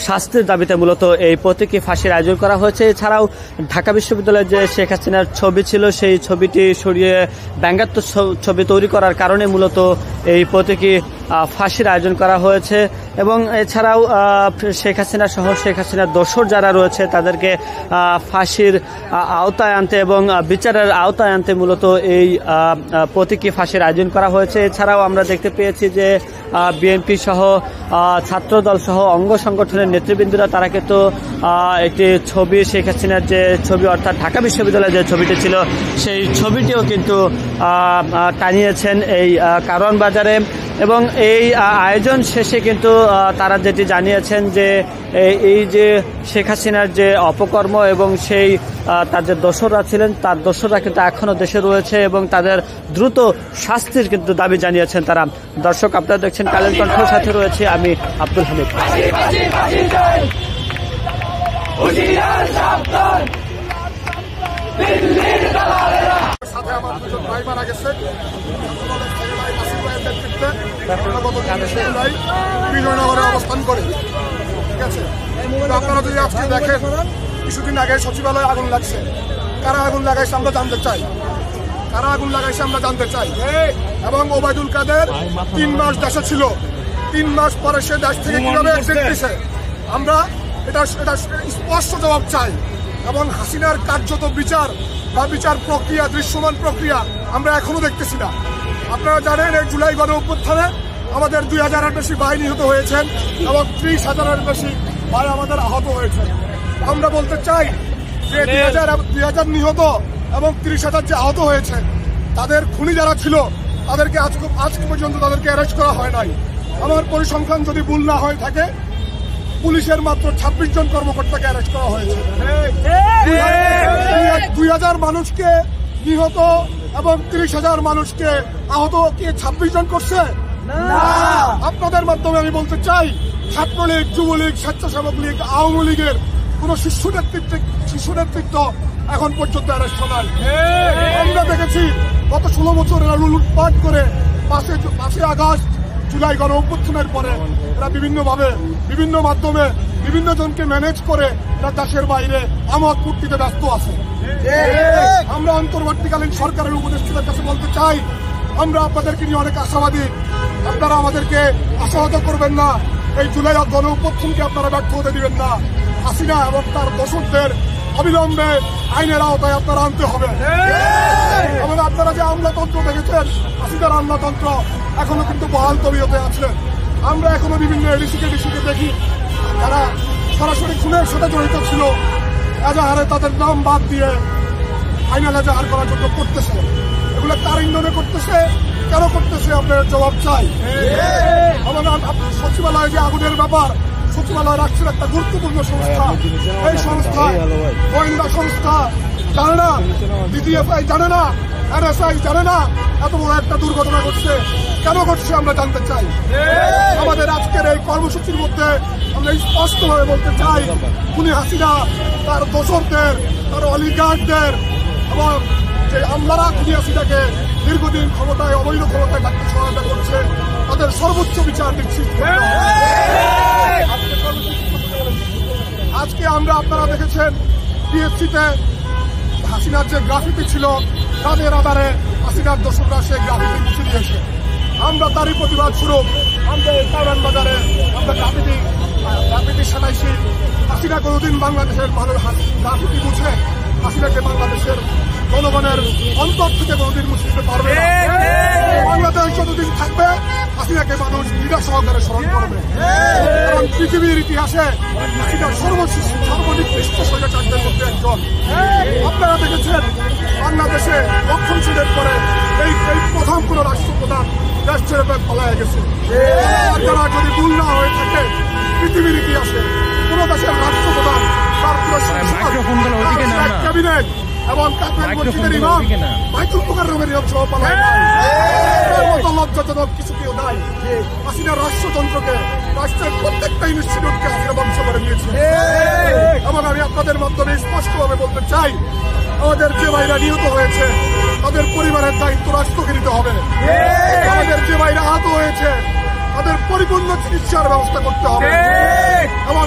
শাস্তির দাবিতে মূলত এই প্রতীকী ফাঁসির আয়োজন করা হয়েছে। এছাড়াও ঢাকা বিশ্ববিদ্যালয়ের যে শেখ হাসিনার ছবি ছিল সেই ছবিটি সরিয়ে ব্যঙ্গাত্মক ছবি তৈরি করার কারণে মূলত এই প্রতীকী ফাঁসির আয়োজন করা হয়েছে। এবং এছাড়াও শেখ হাসিনা সহ শেখ হাসিনার দোসর যারা রয়েছে তাদেরকে ফাঁসির আওতায় আনতে এবং বিচারের আওতায় আনতে মূলত এই প্রতীকী ফাঁসির আয়োজন করা হয়েছে। এছাড়াও আমরা দেখতে পেয়েছি যে বিএনপি সহ ছাত্রদল সহ অঙ্গ সংগঠনের নেতৃবৃন্দরা তারা কিন্তু একটি ছবি শেখ হাসিনার যে ছবি অর্থাৎ ঢাকা বিশ্ববিদ্যালয়ের যে ছবিটি ছিল সেই ছবিটিও কিন্তু টানিয়েছেন এই কারওয়ান বাজারে। এবং এই আয়োজন শেষে কিন্তু তারা যেটি জানিয়েছেন যে এই যে শেখ হাসিনার যে অপকর্ম এবং সেই তার যে দোসররা ছিলেন তার দোসররা কিন্তু এখনও দেশে রয়েছে এবং তাদের দ্রুত শাস্তির কিন্তু দাবি জানিয়েছেন তারা। দর্শক, আপনারা দেখছেন কালের কণ্ঠের সাথে রয়েছে আমি আব্দুল হামিদ। বিজয়নগরে অবস্থান করে, ঠিক আছে। আপনারা যদি আজকে দেখেন কিছুদিন আগে সচিবালয়ে আগুন লাগছে, কারা আগুন লাগাইছে আমরা জানতে চাই, কারা আগুন লাগাইছে আমরা জানতে চাই। এবং ওবায়দুল কাদের 3 মাস দেশে ছিল, 3 মাস পরে সে দেশ থেকে কিভাবে এক্সিট দিছে আমরা এটা স্পষ্ট জবাব চাই। এবং হাসিনার কার্যত বিচার বা বিচার প্রক্রিয়া, দৃশ্যমান প্রক্রিয়া আমরা এখনো দেখতেছি না। আপনারা জানেন এই জুলাই গণ অভ্যুত্থানে আমাদের 2000-এর বেশি ভাই নিহত হয়েছেন এবং 30,000-এর বেশি ভাই আমাদের আহত হয়েছেন। আমরা বলতে চাই যে 2000 নিহত এবং 30,000 যে আহত হয়েছে তাদের খুনি যারা ছিল তাদেরকে আজ পর্যন্ত তাদেরকে অ্যারেস্ট করা হয় নাই। আমার পরিসংখ্যান যদি ভুল না হয়ে থাকে পুলিশের মাত্র 26 জন কর্মকর্তাকে অ্যারেস্ট করা হয়েছে। 2000 মানুষকে নিহত এবং 30,000 মানুষকে আহত কি 26 জন করছে? আপনাদের মাধ্যমে আমি বলতে চাই ছাত্রলীগ, যুবলীগ, স্বেচ্ছাসেবক লীগ, আওয়ামী লীগের কোন শিশু নেতৃত্ব এখন পর্যন্ত অ্যারেস্ট নাই। আমরা দেখেছি গত 16 বছর এরা লুটপাট করে 5 আগস্ট জুলাই গণ অভ্যুত্থানের পরে এরা বিভিন্নভাবে বিভিন্ন মাধ্যমে বিভিন্ন জনকে ম্যানেজ করে এরা দেশের বাইরে আমোদ ফুর্তিতে ব্যস্ত আছে। আমরা অন্তর্বর্তীকালীন সরকারের উপদেষ্টাদের কাছে বলতে চাই আমরা আপনাদেরকে নিয়ে অনেক আশাবাদী, আপনারা আমাদেরকে আশাহত করবেন না। এই জুলাই গণ অভ্যুত্থানকে আপনারা ব্যর্থ হতে দিবেন না। হাসিনা এবং তার দোসরদের অবিলম্বে আইনের আওতায় আপনারা আনতে হবে। এবং আপনারা যে আমলাতন্ত্র দেখেছেন, হাসিনার আমলাতন্ত্র এখনো কিন্তু বহাল তবিয়তে আছে। আমরা এখনো বিভিন্ন এডিসিকে দেখি যারা সরাসরি খুনের সাথে জড়িত ছিল, এজাহারে তাদের নাম বাদ দিয়ে ফাইনাল এজাহার করার জন্য করতেছে। এগুলো কার ইন্ধনে করতেছে, কেন করতেছে আপনার জবাব চাই। আমাদের সচিবালয়ে যে আগুনের ব্যাপার, সচিবালয় রাষ্ট্রের একটা গুরুত্বপূর্ণ সংস্থা। এই সংস্থায় গোয়েন্দা সংস্থা জানে না, ডিজিএফআই জানে না, এনএসআই জানে না এত বড় একটা দুর্ঘটনা ঘটছে। কেন ঘটছে আমরা জানতে চাই। আমাদের আজকের এই কর্মসূচির মধ্যে আমরা স্পষ্টভাবে বলতে চাই খুনি হাসিনা তার দোসরদের, তার অলিগার্ডদের এবং যে আমলারা খুনি হাসিনাকে দীর্ঘদিন ক্ষমতায়, অবৈধ ক্ষমতায় থাকতে সহায়তা করছে তাদের সর্বোচ্চ বিচার নিশ্চিত। আজকে আপনারা দেখেছেন পিএসসিতে হাসিনার যে গ্রাফিতি ছিল তাদের আধারে হাসিনার দোসররা সেই গ্রাফিতি মুছে দিয়েছে। আমরা তারই প্রতিবাদ স্বরূপ আমরা এই কারওয়ান বাজারে আমরা গ্রাফিতি সানাইছি। হাসিনা কোনোদিন বাংলাদেশের মানুষ গ্রাফিতি মুছে হাসিনাকে বাংলাদেশের জনগণের অন্তর থেকে কোনোদিন মুছে দিতে পারবে না। বাংলাদেশ যতদিন থাকবে হাসিনাকে মানুষ নিরা সহকারে স্মরণ করবে। কারণ পৃথিবীর ইতিহাসে হাসিনার সর্বনিকৃষ্ট স্বৈরাচারদের মধ্যে একজন। আপনারা দেখেছেন বাংলাদেশে রক্ষণশীলের পরে এই প্রথম কোন রাষ্ট্রপ্রধান দেশ ছেড়ে পালায় গেছে। যারা যদি ভুল না হয়ে থাকে পৃথিবীর ইতিহাসে কোন দেশের রাষ্ট্রপ্রধান তার পুরো ক্যাবিনেট এবং মসজিদের ইমাম বাইতুল মুকাররমের ইমাম সহ পালায় মতো লজ্জাজনক কিছু কেউ নাই। হাসিনা রাষ্ট্রতন্ত্রকে, রাষ্ট্রের প্রত্যেকটা ইনস্টিটিউটকে হাসিনা ধ্বংস করে নিয়েছে। এবং আমি আপনাদের মাধ্যমে স্পষ্টভাবে বলতে চাই আমাদের যে ভাইরা নিহত হয়েছে তাদের পরিবারের দায়িত্ব রাষ্ট্রকে নিতে হবে। আমাদের যে ভাইরা আহত হয়েছে তাদের পরিপূর্ণ চিকিৎসার ব্যবস্থা করতে হবে এবং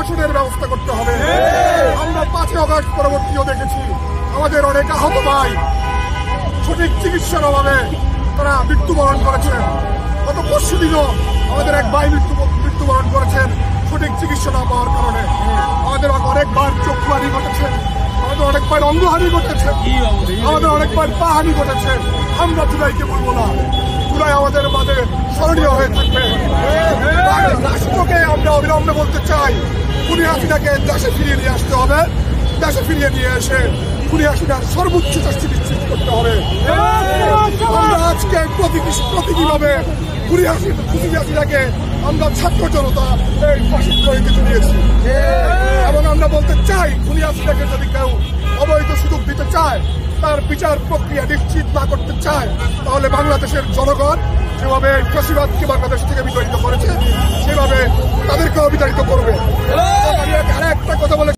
পুনর্বাসনের ব্যবস্থা করতে হবে। আমরা 5ই আগস্ট পরবর্তীও দেখেছি আমাদের অনেক আহত ভাই সঠিক চিকিৎসার অভাবে তারা মৃত্যুবরণ করেছেন। গত পরশুদিনও আমাদের এক ভাই মৃত্যুবরণ করেছেন সঠিক চিকিৎসা না পাওয়ার কারণে। আমাদের অনেকবার চক্ষুহানি ঘটেছে, আমাদের অনেকবার অঙ্গহানি ঘটেছে, আমাদের অনেকবার পাহানি ঘটেছে। আমরা জুলাইকে বলবো না, জুলাই আমাদের মাঝে স্মরণীয় হয়ে থাকবে। রাষ্ট্রকে আমরা অবিলম্বে বলতে চাই, খুনি হাসিনাকে দেশে ফিরিয়ে নিয়ে আসতে হবে। দেশে ফিরিয়ে নিয়ে এসে খুনি হাসিনার সর্বোচ্চ শাস্তি নিশ্চিত করতে হবে। আমরা আজকে প্রতীকীভাবে খুনি হাসিনাকে আমরা ছাত্র জনতা এই ফাঁসির দড়িতে ঝুলিয়েছি এবং আমরা বলতে চাই, খুনি হাসিনাকে যদি কেউ অবৈধ সুযোগ দিতে চায়, তার বিচার প্রক্রিয়া নিশ্চিত না করতে চায়, তাহলে বাংলাদেশের জনগণ যেভাবে ফ্যাসিবাদকে বাংলাদেশ থেকে বিতাড়িত করেছে সেভাবে তাদেরকেও বিতাড়িত করবে।